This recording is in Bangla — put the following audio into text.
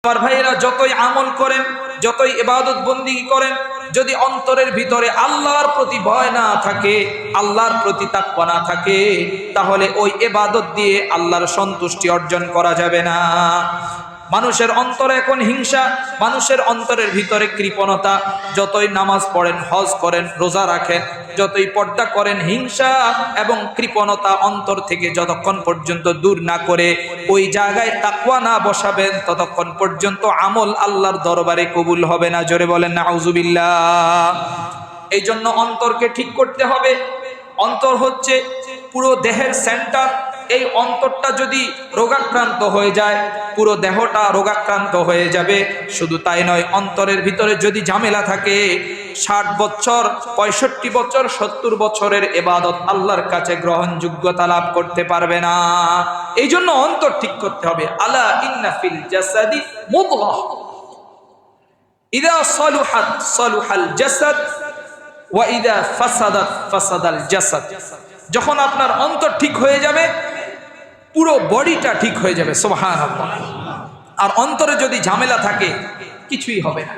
আমার ভাইয়েরা, যতই আমল করেন, যতই ইবাদত বন্দেগী করেন, যদি অন্তরের ভিতরে আল্লাহর প্রতি ভয় না থাকে, আল্লাহর প্রতি তাকওয়া না থাকে, তাহলে ওই ইবাদত দিয়ে আল্লাহর সন্তুষ্টি অর্জন করা যাবে না। মানুষের অন্তরে এখন হিংসা, মানুষের অন্তরের ভিতরে কৃপণতা। যতই নামাজ পড়েন, হজ করেন, রোজা রাখেন, যতই পর্দা করেন, হিংসা এবং কৃপণতা অন্তর থেকে যতক্ষণ পর্যন্ত দূর না করে ওই জায়গায় তাকওয়া না বসাবেন, ততক্ষণ পর্যন্ত আমল আল্লাহর দরবারে কবুল হবে না। জোরে বলেন নাউজুবিল্লাহ। এই জন্য অন্তরকে ঠিক করতে হবে। অন্তর হচ্ছে পুরো দেহের সেন্টার। এই অন্তরটা যদি রোগাক্রান্ত হয়ে যায়, পুরো দেহটা রোগাক্রান্ত হয়ে যাবে। শুধু তাই নয়, অন্তরের ভিতরে যদি ঝামেলা থাকে, 60 বছর, 65 বছর, 70 বছরের ইবাদত আল্লাহর কাছে গ্রহণযোগ্যতা লাভ করতে পারবে না। এই জন্য অন্তর ঠিক করতে হবে। আলা ইন্না ফিল জাসাদি মুদগাহ ইযা সালুহাত সালুহাল জাসাদ ওয়া ইযা ফাসাদাত ফাসাদাল জাসাদ। যখন আপনার অন্তর ঠিক হয়ে যাবে, পুরো বডিটা ঠিক হয়ে যাবে। সুবহানাল্লাহ। আর অন্তরে যদি ঝামেলা থাকে, কিছুই হবে না।